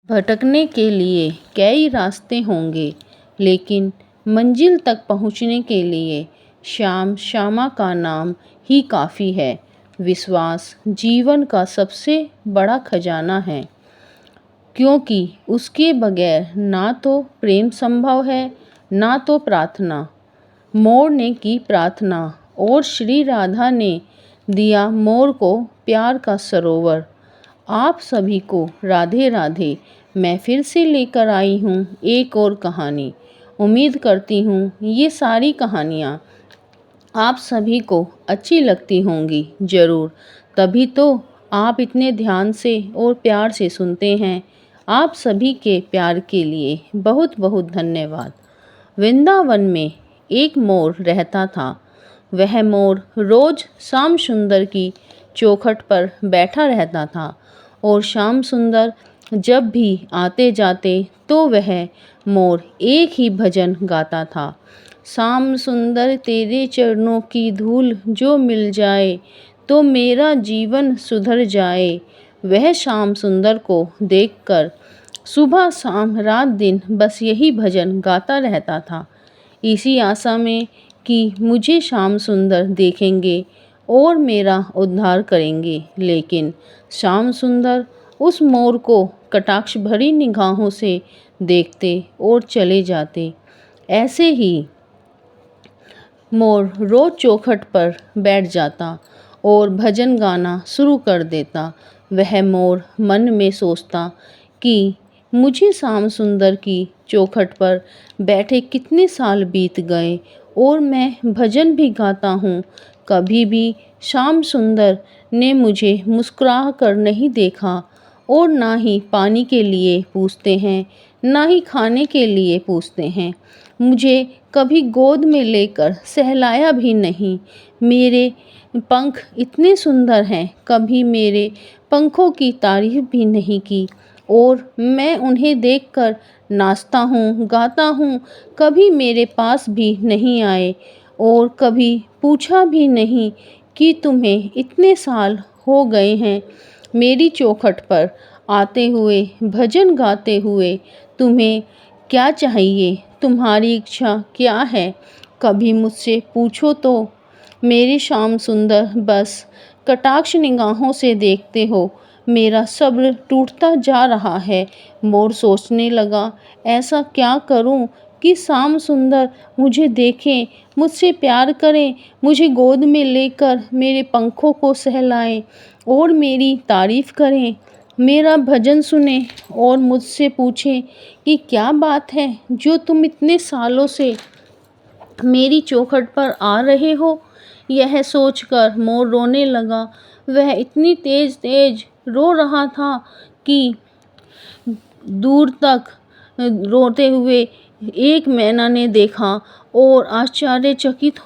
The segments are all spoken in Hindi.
भटकने के लिए कई रास्ते होंगे, लेकिन मंजिल तक पहुंचने के लिए श्यामा का नाम ही काफ़ी है। विश्वास जीवन का सबसे बड़ा खजाना है, क्योंकि उसके बगैर ना तो प्रेम संभव है, ना तो प्रार्थना। मोर ने की प्रार्थना और श्री राधा ने दिया मोर को प्यार का सरोवर। आप सभी को राधे राधे। मैं फिर से लेकर आई हूँ एक और कहानी। उम्मीद करती हूँ ये सारी कहानियाँ आप सभी को अच्छी लगती होंगी। ज़रूर, तभी तो आप इतने ध्यान से और प्यार से सुनते हैं। आप सभी के प्यार के लिए बहुत बहुत धन्यवाद। वृंदावन में एक मोर रहता था। वह मोर रोज श्याम सुंदर की चौखट पर बैठा रहता था और श्याम सुंदर जब भी आते जाते तो वह मोर एक ही भजन गाता था। श्याम सुंदर तेरे चरणों की धूल जो मिल जाए तो मेरा जीवन सुधर जाए। वह श्याम सुंदर को देखकर सुबह शाम रात दिन बस यही भजन गाता रहता था, इसी आशा में कि मुझे श्याम सुंदर देखेंगे और मेरा उद्धार करेंगे। लेकिन श्याम सुंदर उस मोर को कटाक्ष भरी निगाहों से देखते और चले जाते। ऐसे ही मोर रोज चौखट पर बैठ जाता और भजन गाना शुरू कर देता। वह मोर मन में सोचता कि मुझे श्याम सुंदर की चौखट पर बैठे कितने साल बीत गए और मैं भजन भी गाता हूँ। कभी भी श्याम सुंदर ने मुझे मुस्कुरा कर नहीं देखा और ना ही पानी के लिए पूछते हैं, ना ही खाने के लिए पूछते हैं। मुझे कभी गोद में लेकर सहलाया भी नहीं। मेरे पंख इतने सुंदर हैं, कभी मेरे पंखों की तारीफ भी नहीं की और मैं उन्हें देखकर नाचता हूँ, गाता हूँ। कभी मेरे पास भी नहीं आए और कभी पूछा भी नहीं कि तुम्हें इतने साल हो गए हैं मेरी चौखट पर आते हुए, भजन गाते हुए। तुम्हें क्या चाहिए? तुम्हारी इच्छा क्या है? कभी मुझसे पूछो तो। मेरे श्याम सुंदर बस कटाक्ष निगाहों से देखते हो। मेरा सब्र टूटता जा रहा है। मोर सोचने लगा, ऐसा क्या करूं कि श्याम सुंदर मुझे देखें, मुझसे प्यार करें, मुझे गोद में लेकर मेरे पंखों को सहलाएं और मेरी तारीफ करें, मेरा भजन सुने और मुझसे पूछें कि क्या बात है जो तुम इतने सालों से मेरी चौखट पर आ रहे हो। यह सोचकर मोर रोने लगा। वह इतनी तेज तेज रो रहा था कि दूर तक रोते हुए एक मैना ने देखा और आश्चर्यचकित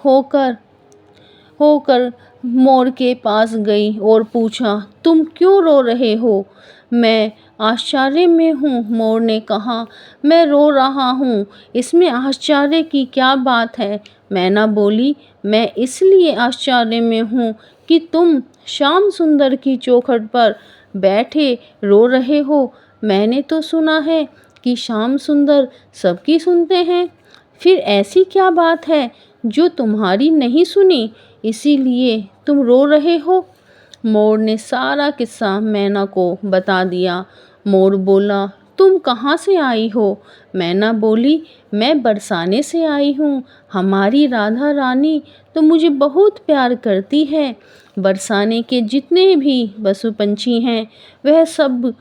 होकर मोर के पास गई और पूछा, तुम क्यों रो रहे हो? मैं आश्चर्य में हूँ, मोर ने कहा। मैं रो रहा हूँ, इसमें आश्चर्य की क्या बात है? मैना बोली, मैं इसलिए आश्चर्य में हूँ कि तुम श्याम सुंदर की चौखट पर बैठे रो रहे हो। मैंने तो सुना है कि श्याम सुंदर सबकी सुनते हैं। फिर ऐसी क्या बात है जो तुम्हारी नहीं सुनी, इसीलिए तुम रो रहे हो? मोर ने सारा किस्सा मैना को बता दिया। मोर बोला, तुम कहाँ से आई हो? मैना बोली, मैं बरसाने से आई हूँ। हमारी राधा रानी तो मुझे बहुत प्यार करती है। बरसाने के जितने भी पशु पंछी हैं वह सब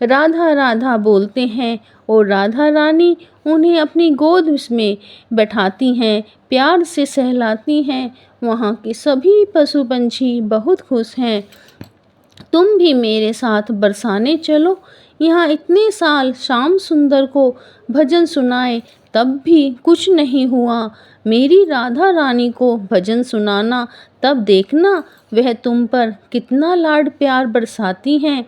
राधा राधा बोलते हैं और राधा रानी उन्हें अपनी गोद में बैठाती हैं, प्यार से सहलाती हैं। वहाँ के सभी पशु पंछी बहुत खुश हैं। तुम भी मेरे साथ बरसाने चलो। यहाँ इतने साल श्याम सुंदर को भजन सुनाए तब भी कुछ नहीं हुआ। मेरी राधा रानी को भजन सुनाना, तब देखना वह तुम पर कितना लाड प्यार बरसाती हैं।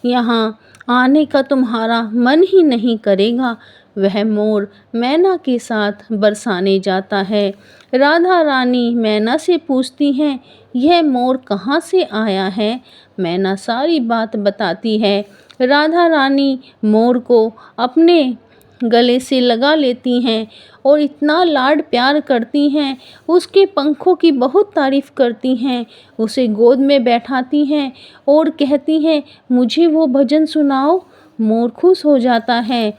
यहाँ आने का तुम्हारा मन ही नहीं करेगा। वह मोर मैना के साथ बरसाने जाता है। राधा रानी मैना से पूछती हैं, यह मोर कहाँ से आया है? मैना सारी बात बताती है। राधा रानी मोर को अपने गले से लगा लेती हैं और इतना लाड प्यार करती हैं, उसके पंखों की बहुत तारीफ़ करती हैं, उसे गोद में बैठाती हैं और कहती हैं मुझे वो भजन सुनाओ। मोर खुश हो जाता है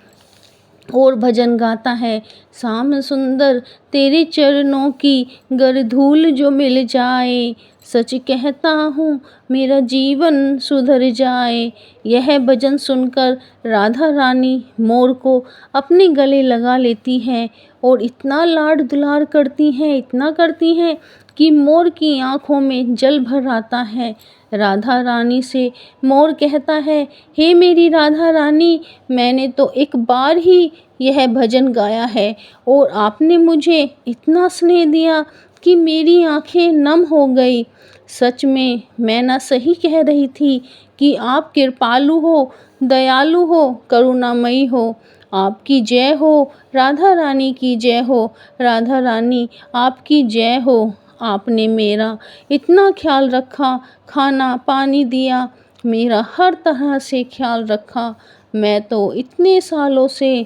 और भजन गाता है, श्याम सुंदर तेरे चरणों की गर धूल जो मिल जाए, सच कहता हूँ मेरा जीवन सुधर जाए। यह भजन सुनकर राधा रानी मोर को अपने गले लगा लेती हैं और इतना लाड दुलार करती हैं, इतना करती हैं कि मोर की आंखों में जल भर आता है। राधा रानी से मोर कहता है, हे मेरी राधा रानी, मैंने तो एक बार ही यह भजन गाया है और आपने मुझे इतना स्नेह दिया कि मेरी आंखें नम हो गई। सच में मैं ना सही कह रही थी कि आप कृपालु हो, दयालु हो, करुणामयी हो। आपकी जय हो, राधा रानी की जय हो, राधा रानी आपकी जय हो। आपने मेरा इतना ख्याल रखा, खाना पानी दिया, मेरा हर तरह से ख्याल रखा। मैं तो इतने सालों से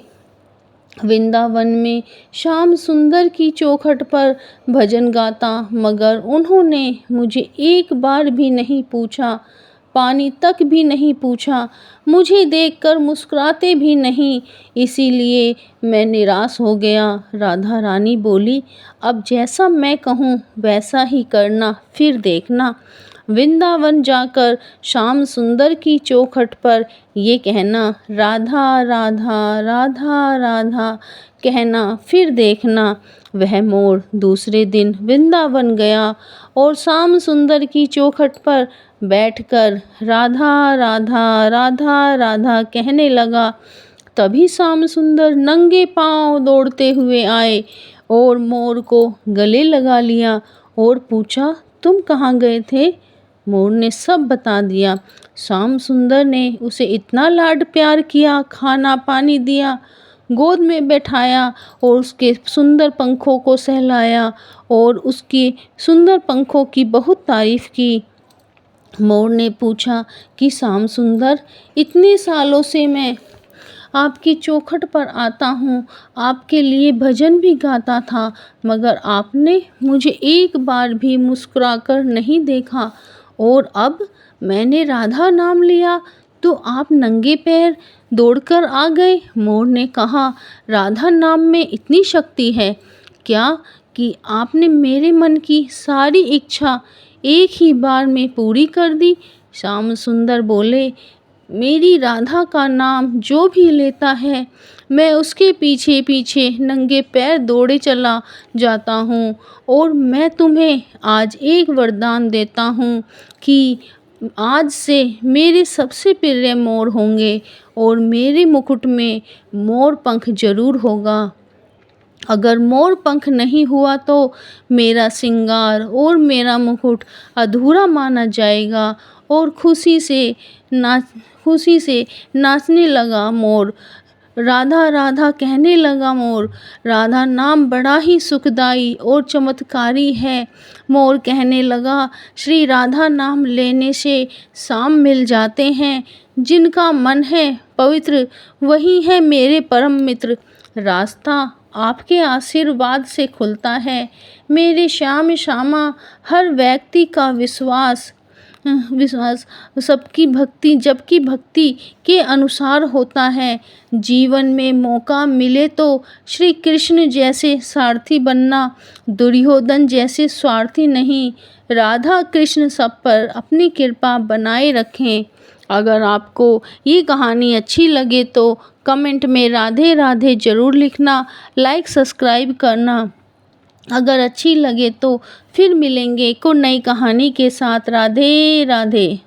वृंदावन में श्याम सुंदर की चौखट पर भजन गाता, मगर उन्होंने मुझे एक बार भी नहीं पूछा, पानी तक भी नहीं पूछा, मुझे देखकर मुस्कुराते भी नहीं, इसीलिए मैं निराश हो गया। राधा रानी बोली, अब जैसा मैं कहूँ वैसा ही करना, फिर देखना। वृंदावन जाकर श्याम सुंदर की चौखट पर ये कहना, राधा राधा राधा राधा कहना, फिर देखना। वह मोर दूसरे दिन वृंदावन गया और श्याम सुंदर की चौखट पर बैठकर राधा राधा राधा राधा कहने लगा। तभी श्याम सुंदर नंगे पांव दौड़ते हुए आए और मोर को गले लगा लिया और पूछा, तुम कहाँ गए थे? मोर ने सब बता दिया। श्याम सुंदर ने उसे इतना लाड प्यार किया, खाना पानी दिया, गोद में बैठाया और उसके सुंदर पंखों को सहलाया और उसकी सुंदर पंखों की बहुत तारीफ की। मोर ने पूछा कि श्याम सुंदर, इतने सालों से मैं आपकी चौखट पर आता हूँ, आपके लिए भजन भी गाता था, मगर आपने मुझे एक बार भी मुस्कुराकर नहीं देखा और अब मैंने राधा नाम लिया तो आप नंगे पैर दौड़कर आ गए। मोर ने कहा, राधा नाम में इतनी शक्ति है क्या कि आपने मेरे मन की सारी इच्छा एक ही बार में पूरी कर दी। श्याम सुंदर बोले, मेरी राधा का नाम जो भी लेता है मैं उसके पीछे पीछे नंगे पैर दौड़े चला जाता हूँ और मैं तुम्हें आज एक वरदान देता हूँ कि आज से मेरे सबसे प्रिय मोर होंगे और मेरे मुकुट में मोर पंख जरूर होगा। अगर मोर पंख नहीं हुआ तो मेरा श्रृंगार और मेरा मुकुट अधूरा माना जाएगा। और खुशी से नाचने लगा मोर। राधा राधा कहने लगा मोर। राधा नाम बड़ा ही सुखदाई और चमत्कारी है। मोर कहने लगा, श्री राधा नाम लेने से शाम मिल जाते हैं। जिनका मन है पवित्र वही है मेरे परम मित्र। रास्ता आपके आशीर्वाद से खुलता है। मेरे श्याम श्यामा हर व्यक्ति का विश्वास सबकी भक्ति जबकि भक्ति के अनुसार होता है। जीवन में मौका मिले तो श्री कृष्ण जैसे सारथी बनना, दुर्योधन जैसे स्वार्थी नहीं। राधा कृष्ण सब पर अपनी कृपा बनाए रखें। अगर आपको ये कहानी अच्छी लगे तो कमेंट में राधे राधे ज़रूर लिखना, लाइक सब्सक्राइब करना। अगर अच्छी लगे तो फिर मिलेंगे एक और नई कहानी के साथ। राधे राधे।